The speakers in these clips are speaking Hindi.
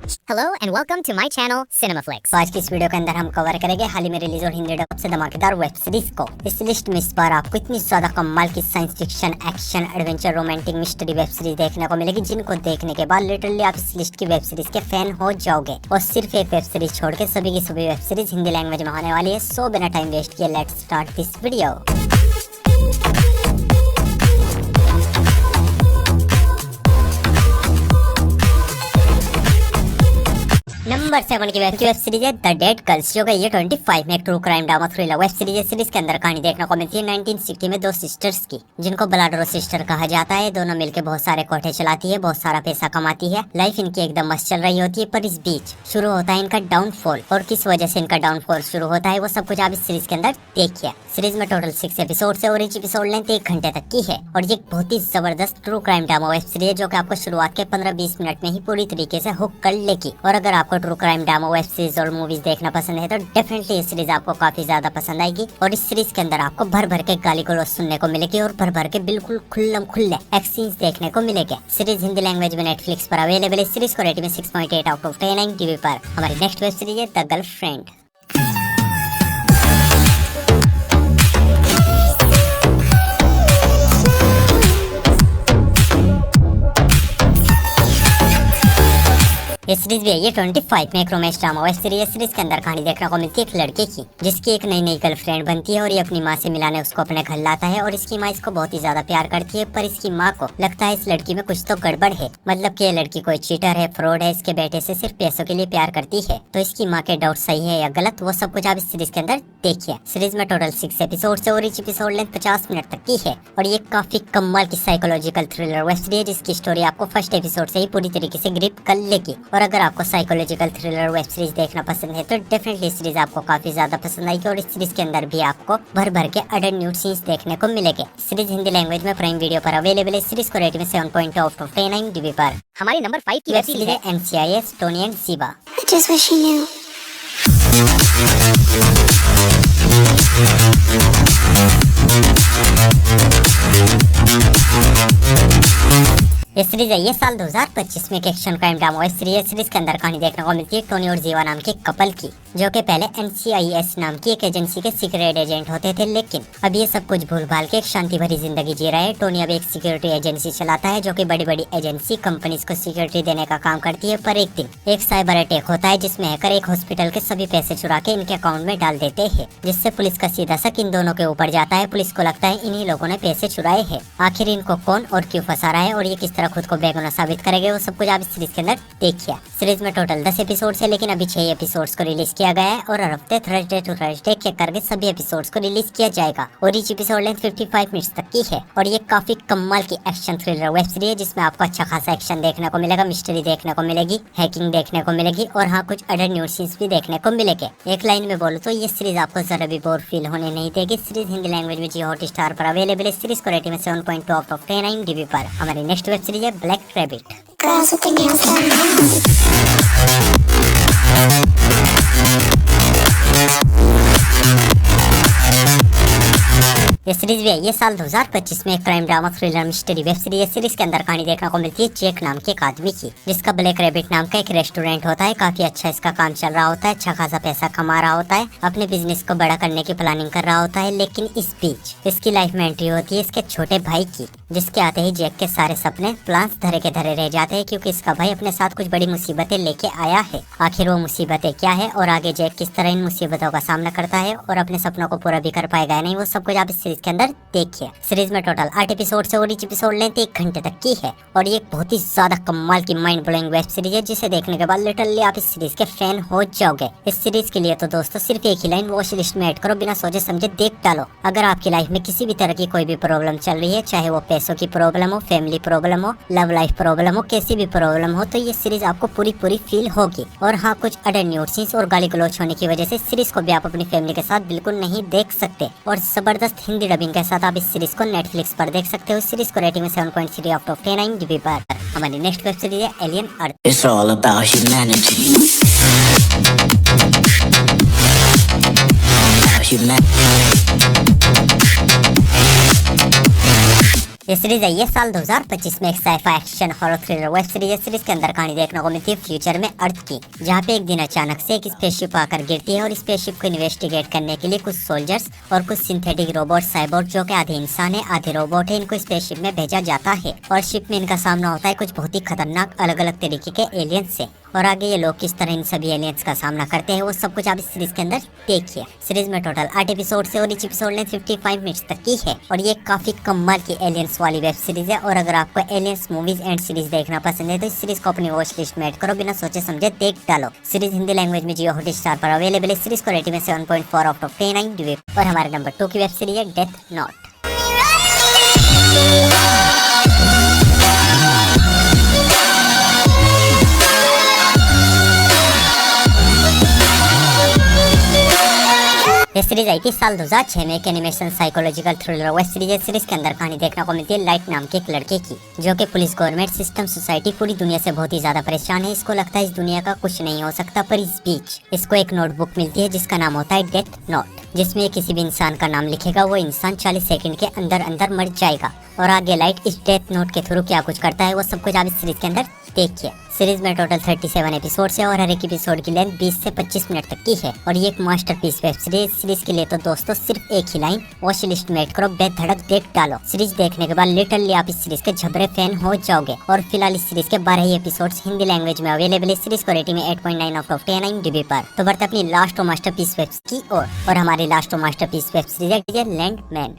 Hello and welcome to my channel Cinemaflix. तो आज की इस वीडियो के अंदर हम कवर करेंगे हाल ही में रिलीज और हिंदी डब से धमाकेदार वेब सीरीज को। इस लिस्ट में इस बार आपको इतनी ज्यादा कमाल की science fiction, action, adventure, romantic, mystery web series देखने को मिलेगी जिनको देखने के बाद लिटरली आप इस लिस्ट की वेब सीरीज के फैन हो जाओगे। और सिर्फ एक वेब सीरीज छोड़ के सभी की सभी वेब सीरीज हिंदी लैंग्वेज में होने वाली है। सो बिना टाइम वेस्ट किए let's start this video. Number 7 की वेब सीरीज है द डेड गर्ल्स, जो कि ये 25 में एक true crime drama thriller web series है। सीरीज के अंदर कहानी देखने को मिलती है 1960 में दो सिस्टर्स की, जिनको ब्लाडरो सिस्टर कहा जाता है। दोनों मिलकर बहुत सारे कोठे चलाती है, बहुत सारा पैसा कमाती है, लाइफ इनकी एकदम मस्त चल रही होती है। पर इस बीच शुरू होता है इनका डाउनफॉल, और किस वजह से इनका डाउनफॉल शुरू होता है वो सब कुछ आप इस सीरीज के अंदर देखिए। सीरीज में टोटल 6 एपिसोड है और each एपिसोड लेंथ 1 घंटे तक की है। और ये बहुत ही जबरदस्त true crime drama web series है जो कि आपको शुरुआत के 15-20 मिनट में ही पूरी तरीके से हुक कर लेगी। और अगर आपको true crime drama web series और मूवीज देखना पसंद है तो डेफिनेटली ये सीरीज आपको काफी ज्यादा पसंद आएगी। और इस सीरीज के अंदर आपको भर भर के गाली गलौज सुनने को मिलेगी और भर भर के बिल्कुल खुल्लम खुल्ले एक्सचेंज देखने को मिलेंगे। सीरीज हिंदी लैंग्वेज में नेटफ्लिक्स पर अवेलेबल है। सीरीज को रेटिंग में 6.8 आउट ऑफ 10 टीवी पर। हमारी नेक्स्ट वेब सीरीज है द गर्लफ्रेंड। ये सीरीज भी है ये 25 में एक रोमांस ड्रामा वेब सीरीज है। सीरीज के अंदर कहानी देखने को मिलती है एक लड़के की, जिसकी एक नई नई गर्लफ्रेंड बनती है और ये अपनी माँ से मिलाने उसको अपने घर लाता है। और इसकी माँ इसको बहुत ही ज्यादा प्यार करती है, पर इसकी माँ को लगता है इस लड़की में कुछ तो गड़बड़ है, मतलब कि ये लड़की कोई चीटर है, फ्रॉड है, इसके बेटे से सिर्फ पैसों के लिए प्यार करती है। तो इसकी माँ के डाउट सही है या गलत वो सब कुछ आप इस सीरीज के अंदर देखिए। सीरीज में टोटल 6 एपिसोड है और each एपिसोड लेंथ 50 मिनट तक की है। और ये काफी कमाल की साइकोलॉजिकल थ्रिलर वेब सीरीज है जिसकी स्टोरी आपको फर्स्ट एपिसोड से ही पूरी तरीके से ग्रिप कर लेगी। और अगर आपको साइकोलॉजिकल थ्रिलर वेब सीरीज देखना पसंद है तो डेफिनेटली सीरीज आपको काफी ज्यादा पसंद आएगी। और इस सीरीज के अंदर भी आपको भर भर के अडल्ट न्यूड सीन्स देखने को मिलेंगे। सीरीज हिंदी लैंग्वेज में प्राइम वीडियो पर अवेलेबल है। सीरीज को रेटिंग में 7.2 आउट ऑफ 10 टीवी पर। हमारी नंबर 5 की वेब सीरीज है NCIS Tony and Shiva. Just wish you knew. ये सीरीज है ये साल 2025 में एक action crime drama web series है। सीरीज के अंदर कहानी देखने को मिलती है टोनी और जीवा नाम के कपल की, जो कि पहले NCIS नाम की एक एजेंसी के सीक्रेट एजेंट होते थे, लेकिन अब ये सब कुछ भूल भाल के एक शांति भरी जिंदगी जी रहे हैं। टोनी अब एक सिक्योरिटी एजेंसी चलाता है जो कि बड़ी बड़ी एजेंसी कंपनीज को सिक्योरिटी देने का काम करती है। पर एक दिन एक साइबर अटैक होता है जिसमें हैकर एक हॉस्पिटल के सभी पैसे चुरा के इनके अकाउंट में डाल देते हैं, जिससे पुलिस का सीधा शक इन दोनों के ऊपर जाता है। पुलिस को लगता है इन्हीं लोगों ने पैसे चुराए हैं। आखिर इनको कौन और क्यों फंसा रहा है और ये किस तरह खुद को बेगुनाह साबित करेंगे वो सब कुछ आप इस सीरीज के अंदर देखिए। सीरीज में टोटल 10 एपिसोड है, लेकिन अभी 6 एपिसोड्स को रिलीज किया गया है और हर हफ्ते थर्सडे टू थर्सडे के करके सभी एपिसोड्स को रिलीज किया जाएगा। और each एपिसोड लेंथ 55 मिनट्स तक की है। और ये काफी कमाल की एक्शन थ्रिलर वेब सीरीज है जिसमें आपको अच्छा खासा एक्शन देखने को मिलेगा, मिस्ट्री देखने को मिलेगी, हैकिंग देखने को मिलेगी और हाँ कुछ अडल्ट न्यूड सीन्स भी देखने को मिलेंगे। एक लाइन में बोलूं तो ये सीरीज आपको जरा भी बोर फील होने नहीं देगी। सीरीज हिंदी लैंग्वेज में जियो हॉटस्टार पर अवेलेबल है। सीरीज को रेटिंग में 7.2 आउट ऑफ 10 टीवी पर। हमारी नेक्स्ट वेब सीरीज है black rabbit. Girls with their nails done now. ये सीरीज भी है ये साल 2025 में एक crime drama thriller mystery web series है। सीरीज के अंदर कहानी देखने को मिलती है जैक नाम के एक आदमी की, जिसका ब्लैक रैबिट नाम का एक रेस्टोरेंट होता है। काफी अच्छा इसका काम चल रहा होता है, अच्छा खासा पैसा कमा रहा होता है, अपने बिजनेस को बड़ा करने की प्लानिंग कर रहा होता है। लेकिन इस बीच इसकी लाइफ में एंट्री होती है इसके छोटे भाई की, जिसके आते ही जैक के सारे सपने प्लान्स धरे के धरे रह जाते हैं, क्योंकि इसका भाई अपने साथ कुछ बड़ी मुसीबतें लेके आया है। आखिर वो मुसीबतें क्या है और आगे जैक किस तरह इन मुसीबतों का सामना करता है और अपने सपनों को पूरा भी कर पाएगा नहीं, वो सब कुछ आप इस सीरीज के अंदर देखिए। सीरीज में टोटल 8 एपिसोड है और each एपिसोड लेंथ 1 घंटे तक की है। और ये बहुत ही ज्यादा कमाल की माइंड ब्लोइंग वेब सीरीज है जिसे देखने के बाद लिटरली आप इस सीरीज के फैन हो जाओगे। इस सीरीज के लिए तो दोस्तों सिर्फ एक ही लाइन वॉच लिस्ट में ऐड करो, बिना सोचे समझे देख डालो। अगर आपकी लाइफ में किसी भी तरह की कोई भी प्रॉब्लम चल रही है, चाहे वो पैसों की प्रॉब्लम हो, फैमिली प्रॉब्लम हो, लव लाइफ प्रॉब्लम हो, कैसी भी प्रॉब्लम हो, तो ये सीरीज आपको पूरी फील होगी। और हाँ कुछ अडल्ट न्यूड सीन्स और गाली गलौज होने की वजह से सीरीज को भी आप अपनी फैमिली के साथ बिल्कुल नहीं देख सकते। और जबरदस्त हिंदी डबिंग के साथ आप इस सीरीज को नेटफ्लिक्स पर देख सकते हो। सीरीज को रेटिंग में 7.3 आउट ऑफ 10 टीवी पर। हमारी नेक्स्ट वेब सीरीज है alien earth. It's all about humanity. ये सीरीज है ये साल 2025 में एक scifi action horror thriller web series के अंदर कहानी देखने को मिलती है फ्यूचर में अर्थ की, जहाँ पे एक दिन अचानक से एक स्पेसशिप आकर गिरती है और स्पेसशिप को इन्वेस्टिगेट करने के लिए कुछ सोल्जर्स और कुछ सिंथेटिक रोबोट साइबोर्ग जो कि आधे इंसान है आधे रोबोट है, इनको स्पेसशिप में भेजा जाता है और शिप में इनका सामना होता है कुछ बहुत ही खतरनाक अलग अलग तरीके के एलियंस से। और आगे ये लोग किस तरह इन सभी एलियंस का सामना करते हैं वो सब कुछ आप इस सीरीज के अंदर देखिए। सीरीज में टोटल 8 एपिसोड है और इस एपिसोड ने 55 मिनट्स तक की है और ये काफी कमाल की एलियंस वाली वेब सीरीज है। और अगर आपको एलियंस मूवीज एंड सीरीज देखना पसंद है तो इस सीरीज को अपनी वॉच लिस्ट में ऐड करो, बिना सोचे समझे देख डालो। सीरीज हिंदी लैंग्वेज में जियो हॉटस्टार पर अवेलेबल है। सीरीज को रेटिंग में 7.4 आउट ऑफ 10 रिव्यू। और हमारे नंबर 2 की वेब सीरीज है डेथ नोट। ये सीरीज आई थी साल 2006 में एक animation psychological thriller web series है। सीरीज के अंदर कहानी देखने को मिलती है लाइट नाम के एक लड़के की, जो कि पुलिस, गवर्नमेंट सिस्टम, सोसाइटी, पूरी दुनिया से बहुत ही ज्यादा परेशान है। इसको लगता है इस दुनिया का कुछ नहीं हो सकता, पर इस बीच इसको एक नोटबुक मिलती है जिसका नाम होता है डेथ नोट, जिसमें किसी भी इंसान का नाम लिखेगा वो इंसान 40 सेकंड के अंदर अंदर मर जाएगा। और आगे लाइट इस डेथ नोट के थ्रू क्या कुछ करता है वो सब कुछ आप इस सीरीज के अंदर देखिए। सीरीज में टोटल 37 एपिसोड है और हर एक एपिसोड की लेंथ 20 से 25 मिनट तक की है और ये एक मास्टरपीस वेब सीरीज। सीरीज के लिए तो दोस्तों सिर्फ एक ही लाइन, वॉच लिस्ट में ऐड करो, बेधड़क देख डालो। सीरीज देखने के बाद लिटरली आप इस सीरीज के झबरे फैन हो जाओगे। और फिलहाल इस सीरीज के 12 ही एपिसोड्स हिंदी लैंग्वेज में अवेलेबल है। सीरीज को रेटिंग में 8.9 आउट ऑफ 10 IMDb पर। तो बढ़ते अपनी लास्ट मास्टरपीस वेब की और हमारी लास्ट मास्टरपीस वेब सीरीज है लैंडमैन।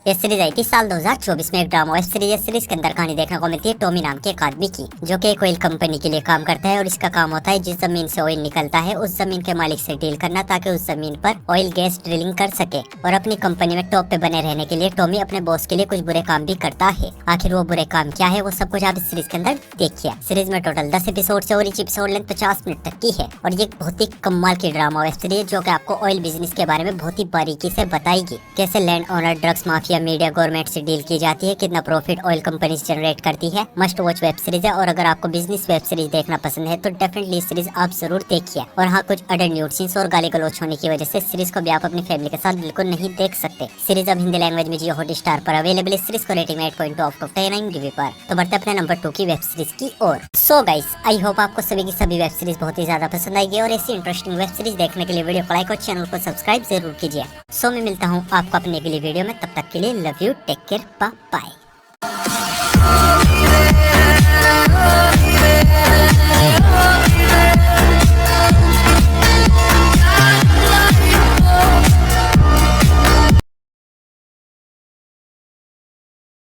ये सीरीज आई थी साल 2024 में एक ड्रामा वेब सीरीज है। सीरीज के अंदर कहानी देखने को मिलती है टॉमी नाम के एक आदमी की, जो कि एक ऑयल कंपनी के लिए काम करता है और इसका काम होता है जिस जमीन से ऑयल निकलता है उस जमीन के मालिक से डील करना, ताकि उस जमीन पर ऑयल गैस ड्रिलिंग कर सके। और अपनी कंपनी में टॉप पे बने रहने के लिए टॉमी अपने बॉस के लिए कुछ बुरे काम भी करता है। आखिर वो बुरे काम क्या है वो सब कुछ आप इस सीरीज के अंदर देखिए। सीरीज में टोटल 10 एपिसोड है और इस एपिसोड लेंथ 50 मिनट तक की है और ये बहुत ही कमाल की ड्रामा वेब सीरीज जो कि आपको ऑयल बिजनेस के बारे में बहुत ही बारीकी से बताएगी, कैसे land owner, drugs mafia, media, government से डील की जाती है, कितना प्रॉफिट ऑयल कंपनीज जनरेट करती है। मस्ट वॉच वेब सीरीज है और अगर आपको बिजनेस वेब सीरीज देखना पसंद है तो डेफिनेटली सीरीज आप जरूर देखिए। और हाँ, कुछ अडल्ट न्यूड सीन्स और गाली गलौज होने की वजह से सीरीज को भी आप अपनी फैमिली के साथ बिल्कुल नहीं देख सकते। सीरीज अब हिंदी लैंग्वेज में जियो हॉटस्टार पर अवेलेबल है। सीरीज को रेटिंग 8.2 आउट ऑफ 10 IMDb पर। तो बढ़ते अपने नंबर 2 की वेब सीरीज की ओर। सो गाइस, आई होप आपको सभी की सभी वेब सीरीज बहुत ही ज्यादा पसंद आएगी और ऐसी इंटरेस्टिंग वेब सीरीज देखने के लिए वीडियो को लाइक और चैनल को सब्सक्राइब जरूर कीजिए। सो मैं मिलता हूँ आपको अपने अगली वीडियो में, तब तक के लिए love you, take care, bye.